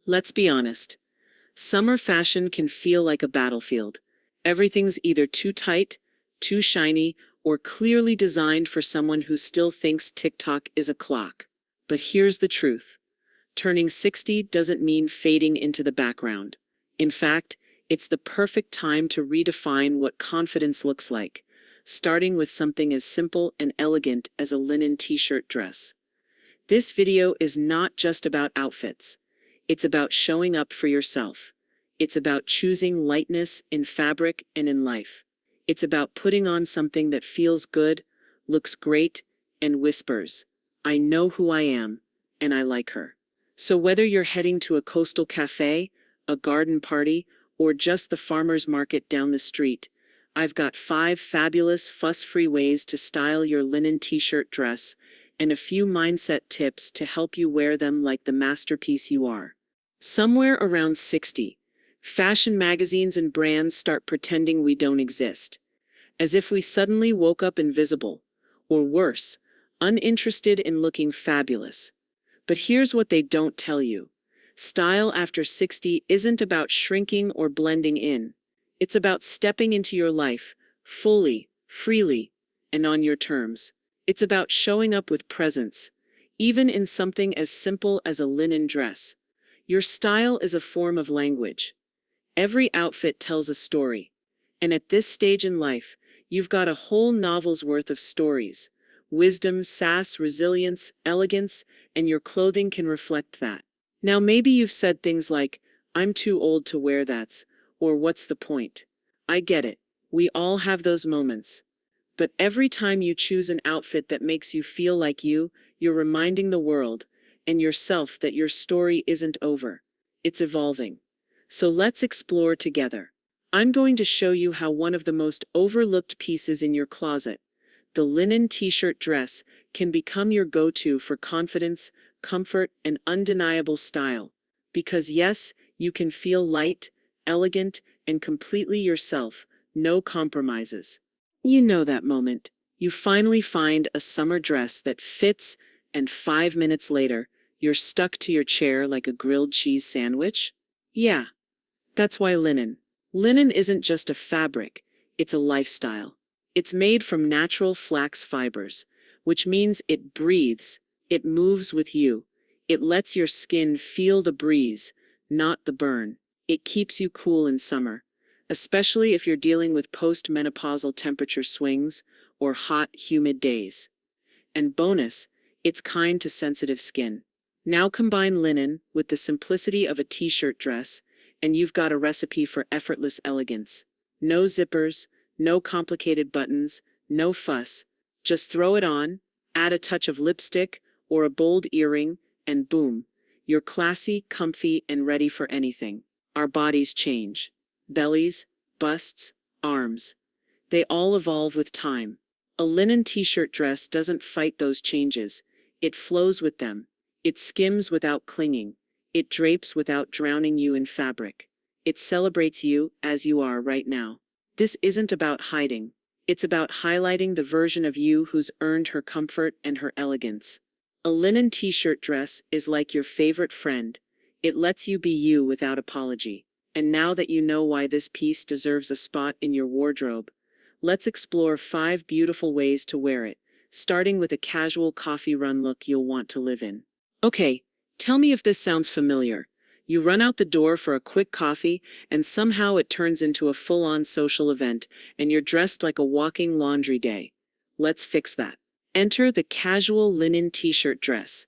Let's be honest. Summer fashion can feel like a battlefield. Everything's either too tight, too shiny, or clearly designed for someone who still thinks TikTok is a clock. But here's the truth. Turning 60 doesn't mean fading into the background. In fact, it's the perfect time to redefine what confidence looks like, starting with something as simple and elegant as a linen t-shirt dress. This video is not just about outfits. It's about showing up for yourself. It's about choosing lightness in fabric and in life. It's about putting on something that feels good, looks great, and whispers, "I know who I am, and I like her." So whether you're heading to a coastal cafe, a garden party, or just the farmer's market down the street, I've got 5 fabulous fuss-free ways to style your linen t-shirt dress and a few mindset tips to help you wear them like the masterpiece you are. Somewhere around 60, fashion magazines and brands start pretending we don't exist, as if we suddenly woke up invisible, or worse, uninterested in looking fabulous. But here's what they don't tell you. Style after 60 isn't about shrinking or blending in. It's about stepping into your life, fully, freely, and on your terms. It's about showing up with presence, even in something as simple as a linen dress. Your style is a form of language. Every outfit tells a story. And at this stage in life, you've got a whole novel's worth of stories. Wisdom, sass, resilience, elegance, and your clothing can reflect that. Now maybe you've said things like, "I'm too old to wear that," or "What's the point?" I get it. We all have those moments. But every time you choose an outfit that makes you feel like you're reminding the world and yourself that your story isn't over. It's evolving. So let's explore together. I'm going to show you how one of the most overlooked pieces in your closet, the linen t-shirt dress, can become your go-to for confidence, comfort, and undeniable style. Because yes, you can feel light, elegant, and completely yourself, no compromises. You know that moment. You finally find a summer dress that fits, and 5 minutes later, you're stuck to your chair like a grilled cheese sandwich? Yeah, that's why linen. Linen isn't just a fabric, it's a lifestyle. It's made from natural flax fibers, which means it breathes, it moves with you. It lets your skin feel the breeze, not the burn. It keeps you cool in summer, especially if you're dealing with post-menopausal temperature swings or hot, humid days. And bonus, it's kind to sensitive skin. Now combine linen with the simplicity of a t-shirt dress, and you've got a recipe for effortless elegance. No zippers, no complicated buttons, no fuss. Just throw it on, add a touch of lipstick or a bold earring, and boom, you're classy, comfy, and ready for anything. Our bodies change. Bellies, busts, arms. They all evolve with time. A linen t-shirt dress doesn't fight those changes. It flows with them. It skims without clinging. It drapes without drowning you in fabric. It celebrates you as you are right now. This isn't about hiding. It's about highlighting the version of you who's earned her comfort and her elegance. A linen t-shirt dress is like your favorite friend. It lets you be you without apology. And now that you know why this piece deserves a spot in your wardrobe, let's explore 5 beautiful ways to wear it, starting with a casual coffee run look you'll want to live in. Okay, tell me if this sounds familiar. You run out the door for a quick coffee, and somehow it turns into a full-on social event, and you're dressed like a walking laundry day. Let's fix that. Enter the casual linen t-shirt dress.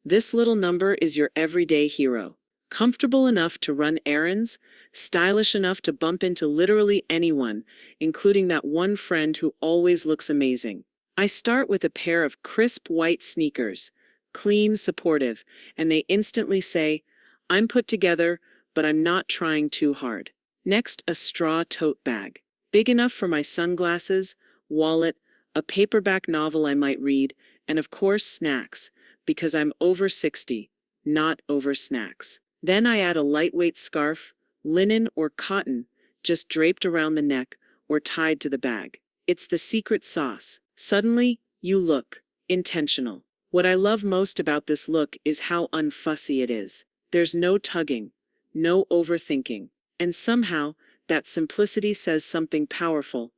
This little number is your everyday hero. Comfortable enough to run errands, stylish enough to bump into literally anyone, including that one friend who always looks amazing. I start with a pair of crisp white sneakers, clean, supportive, and they instantly say, "I'm put together, but I'm not trying too hard." Next, a straw tote bag, big enough for my sunglasses, wallet, a paperback novel I might read, and of course snacks, because I'm over 60, not over snacks. Then I add a lightweight scarf, linen or cotton, just draped around the neck or tied to the bag. It's the secret sauce. Suddenly, you look intentional. What I love most about this look is how unfussy it is. There's no tugging, no overthinking. And somehow, that simplicity says something powerful.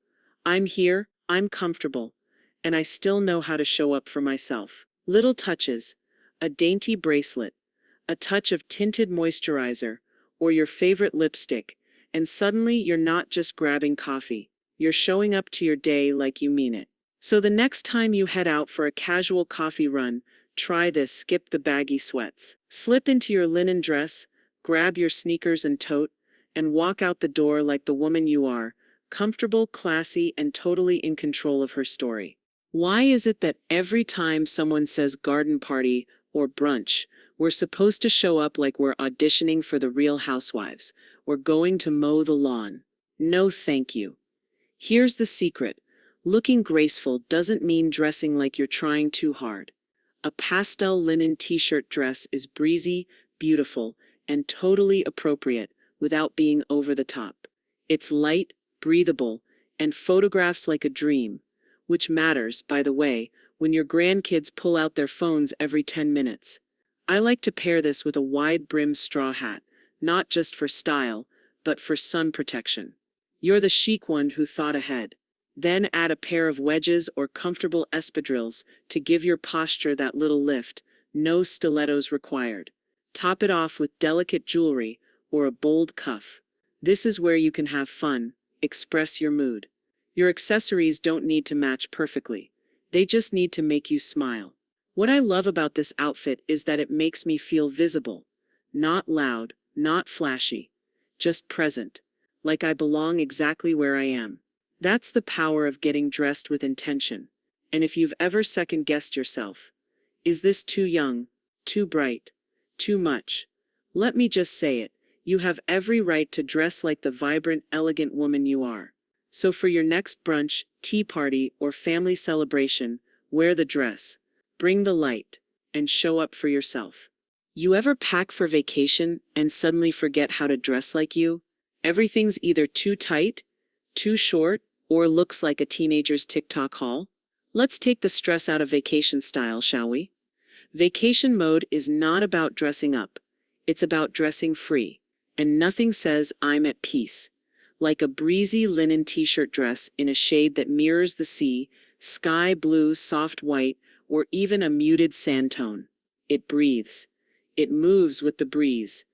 I'm here, I'm comfortable, and I still know how to show up for myself. Little touches, a dainty bracelet, a touch of tinted moisturizer, or your favorite lipstick, and suddenly you're not just grabbing coffee. You're showing up to your day like you mean it. So the next time you head out for a casual coffee run, try this: skip the baggy sweats. Slip into your linen dress, grab your sneakers and tote, and walk out the door like the woman you are, comfortable, classy, and totally in control of her story. Why is it that every time someone says garden party or brunch, we're supposed to show up like we're auditioning for the Real Housewives? We're going to mow the lawn. No, thank you. Here's the secret. Looking graceful doesn't mean dressing like you're trying too hard. A pastel linen t-shirt dress is breezy, beautiful, and totally appropriate without being over the top. It's light, breathable, and photographs like a dream, which matters, by the way, when your grandkids pull out their phones every 10 minutes. I like to pair this with a wide-brimmed straw hat, not just for style, but for sun protection. You're the chic one who thought ahead. Then add a pair of wedges or comfortable espadrilles to give your posture that little lift, no stilettos required. Top it off with delicate jewelry or a bold cuff. This is where you can have fun, express your mood. Your accessories don't need to match perfectly. They just need to make you smile. What I love about this outfit is that it makes me feel visible. Not loud, not flashy. Just present. Like I belong exactly where I am. That's the power of getting dressed with intention. And if you've ever second-guessed yourself, is this too young, too bright, too much? Let me just say it, you have every right to dress like the vibrant, elegant woman you are. So for your next brunch, tea party, or family celebration, wear the dress, bring the light, and show up for yourself. You ever pack for vacation and suddenly forget how to dress like you? Everything's either too tight, too short, or looks like a teenager's TikTok haul? Let's take the stress out of vacation style, shall we? Vacation mode is not about dressing up. It's about dressing free. And nothing says I'm at peace like a breezy linen t-shirt dress in a shade that mirrors the sea, sky blue, soft white, or even a muted sand tone. It breathes. It moves with the breeze.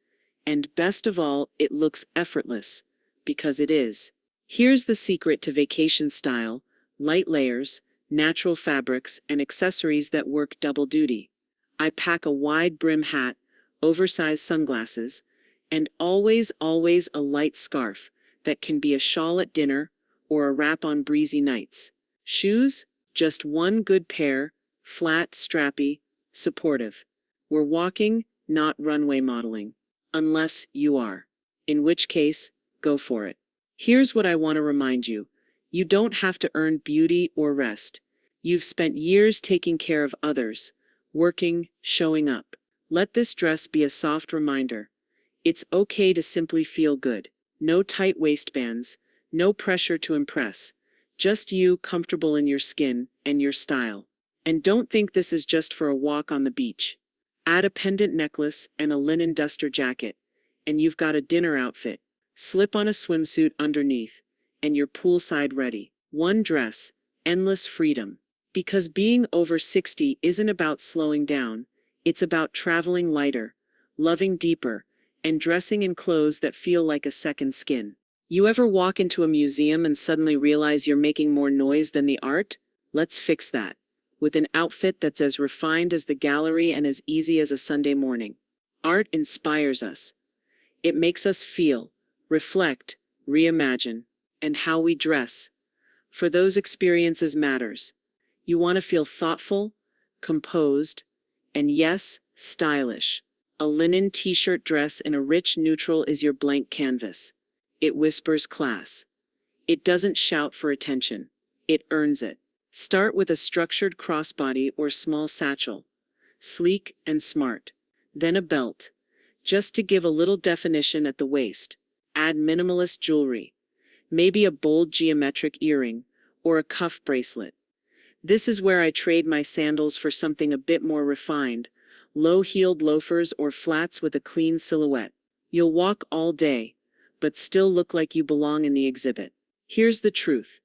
And best of all, it looks effortless, because it is. Here's the secret to vacation style: light layers, natural fabrics, and accessories that work double duty. I pack a wide brim hat, oversized sunglasses, and always a light scarf that can be a shawl at dinner or a wrap on breezy nights. Shoes? Just one good pair, flat, strappy, supportive. We're walking, not runway modeling. Unless you are. In which case, go for it. Here's what I want to remind you. You don't have to earn beauty or rest. You've spent years taking care of others, working, showing up. Let this dress be a soft reminder. It's okay to simply feel good. No tight waistbands, no pressure to impress. Just you, comfortable in your skin and your style. And don't think this is just for a walk on the beach. Add a pendant necklace and a linen duster jacket, and you've got a dinner outfit. Slip on a swimsuit underneath, and you're poolside ready. One dress, endless freedom. Because being over 60 isn't about slowing down, it's about traveling lighter, loving deeper, and dressing in clothes that feel like a second skin. You ever walk into a museum and suddenly realize you're making more noise than the art? Let's fix that with an outfit that's as refined as the gallery and as easy as a Sunday morning. Art inspires us. It makes us feel, reflect, reimagine, and how we dress. For those experiences matters. You want to feel thoughtful, composed, and yes, stylish. A linen t-shirt dress in a rich neutral is your blank canvas. It whispers class. It doesn't shout for attention. It earns it. Start with a structured crossbody or small satchel. Sleek and smart. Then a belt. Just to give a little definition at the waist. Add minimalist jewelry. Maybe a bold geometric earring or a cuff bracelet. This is where I trade my sandals for something a bit more refined, low-heeled loafers or flats with a clean silhouette. You'll walk all day, but still look like you belong in the exhibit. Here's the truth.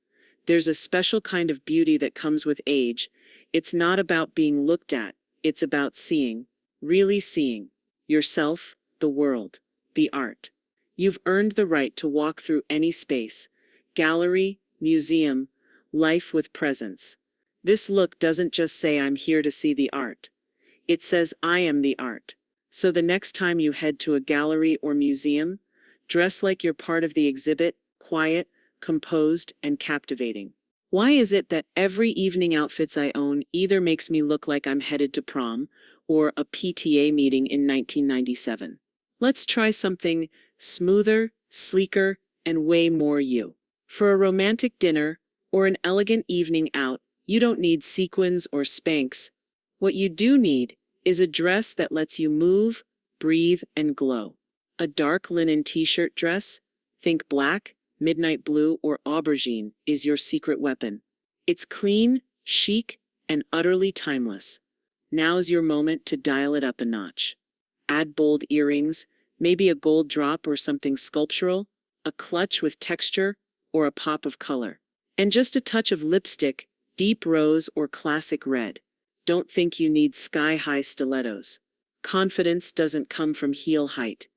There's a special kind of beauty that comes with age. It's not about being looked at, it's about seeing, really seeing, yourself, the world, the art. You've earned the right to walk through any space, gallery, museum, life with presence. This look doesn't just say I'm here to see the art. It says I am the art. So the next time you head to a gallery or museum, dress like you're part of the exhibit, quiet, composed, and captivating. Why is it that every evening outfits I own either makes me look like I'm headed to prom or a PTA meeting in 1997? Let's try something smoother, sleeker, and way more you. For a romantic dinner or an elegant evening out, you don't need sequins or Spanx. What you do need is a dress that lets you move, breathe, and glow. A dark linen t-shirt dress, think black, midnight blue, or aubergine, is your secret weapon. It's clean, chic, and utterly timeless. Now's your moment to dial it up a notch. Add bold earrings, maybe a gold drop or something sculptural, a clutch with texture, or a pop of color. And just a touch of lipstick, deep rose or classic red. Don't think you need sky-high stilettos. Confidence doesn't come from heel height.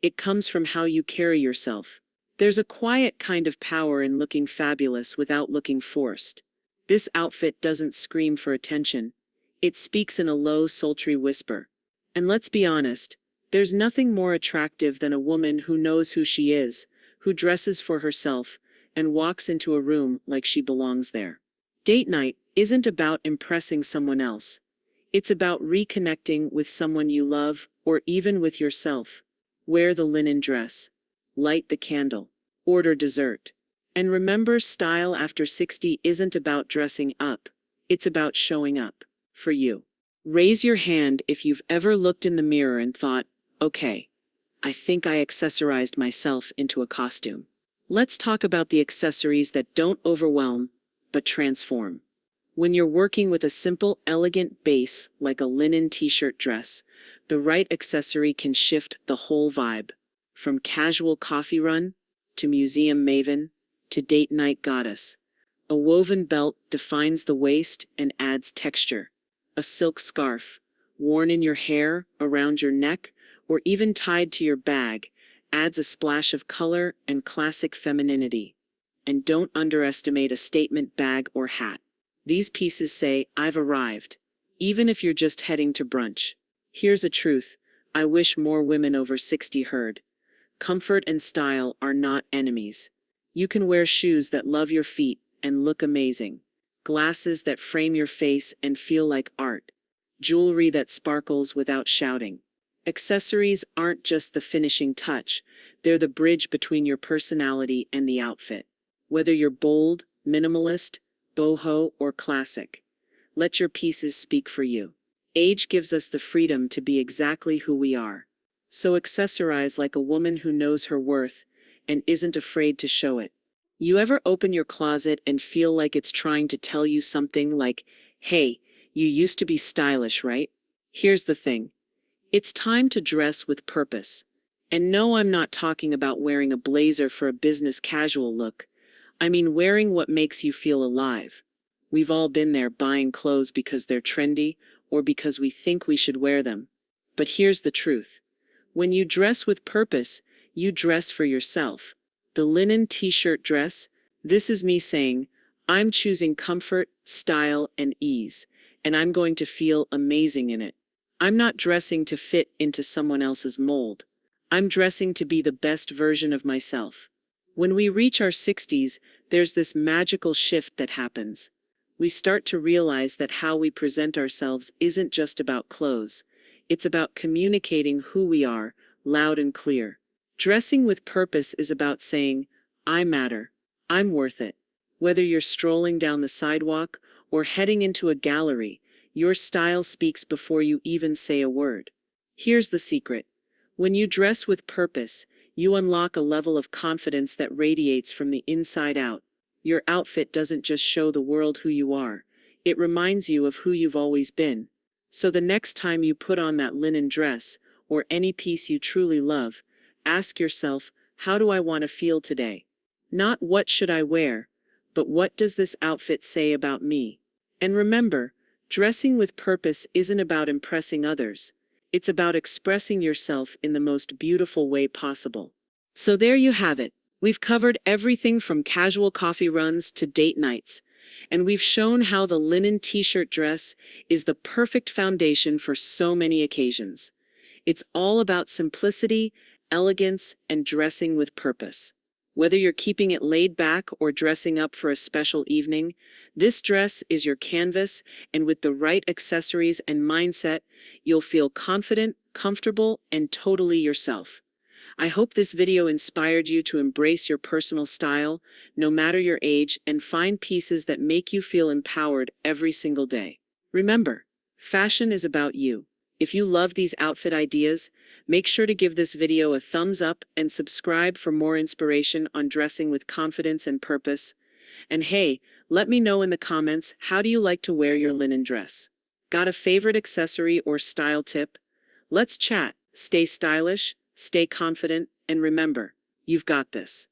It comes from how you carry yourself. There's a quiet kind of power in looking fabulous without looking forced. This outfit doesn't scream for attention. It speaks in a low, sultry whisper. And let's be honest, there's nothing more attractive than a woman who knows who she is, who dresses for herself, and walks into a room like she belongs there. Date night isn't about impressing someone else. It's about reconnecting with someone you love, or even with yourself. Wear the linen dress. Light the candle. Order dessert. And remember, style after 60 isn't about dressing up. It's about showing up. For you. Raise your hand if you've ever looked in the mirror and thought, okay, I think I accessorized myself into a costume. Let's talk about the accessories that don't overwhelm, but transform. When you're working with a simple, elegant base like a linen t-shirt dress, the right accessory can shift the whole vibe. From casual coffee run, to museum maven, to date night goddess. A woven belt defines the waist and adds texture. A silk scarf, worn in your hair, around your neck, or even tied to your bag, adds a splash of color and classic femininity. And don't underestimate a statement bag or hat. These pieces say, I've arrived, even if you're just heading to brunch. Here's a truth I wish more women over 60 heard. Comfort and style are not enemies. You can wear shoes that love your feet and look amazing. Glasses that frame your face and feel like art. Jewelry that sparkles without shouting. Accessories aren't just the finishing touch, they're the bridge between your personality and the outfit. Whether you're bold, minimalist, boho, or classic, let your pieces speak for you. Age gives us the freedom to be exactly who we are. So accessorize like a woman who knows her worth and isn't afraid to show it. You ever open your closet and feel like it's trying to tell you something like, hey, you used to be stylish, right? Here's the thing. It's time to dress with purpose. And no, I'm not talking about wearing a blazer for a business casual look. I mean wearing what makes you feel alive. We've all been there, buying clothes because they're trendy or because we think we should wear them. But here's the truth. When you dress with purpose, you dress for yourself. The linen t-shirt dress, this is me saying, I'm choosing comfort, style, and ease, and I'm going to feel amazing in it. I'm not dressing to fit into someone else's mold. I'm dressing to be the best version of myself. When we reach our 60s, there's this magical shift that happens. We start to realize that how we present ourselves isn't just about clothes. It's about communicating who we are, loud and clear. Dressing with purpose is about saying, I matter. I'm worth it. Whether you're strolling down the sidewalk or heading into a gallery, your style speaks before you even say a word. Here's the secret. When you dress with purpose, you unlock a level of confidence that radiates from the inside out. Your outfit doesn't just show the world who you are. It reminds you of who you've always been. So the next time you put on that linen dress, or any piece you truly love, ask yourself, how do I want to feel today? Not what should I wear, but what does this outfit say about me? And remember, dressing with purpose isn't about impressing others. It's about expressing yourself in the most beautiful way possible. So there you have it. We've covered everything from casual coffee runs to date nights, and we've shown how the linen t-shirt dress is the perfect foundation for so many occasions. It's all about simplicity, elegance, and dressing with purpose. Whether you're keeping it laid back or dressing up for a special evening, this dress is your canvas, and with the right accessories and mindset, you'll feel confident, comfortable, and totally yourself. I hope this video inspired you to embrace your personal style, no matter your age, and find pieces that make you feel empowered every single day. Remember, fashion is about you. If you love these outfit ideas, make sure to give this video a thumbs up and subscribe for more inspiration on dressing with confidence and purpose. And hey, let me know in the comments, how do you like to wear your linen dress? Got a favorite accessory or style tip? Let's chat. Stay stylish, stay confident, and remember, you've got this.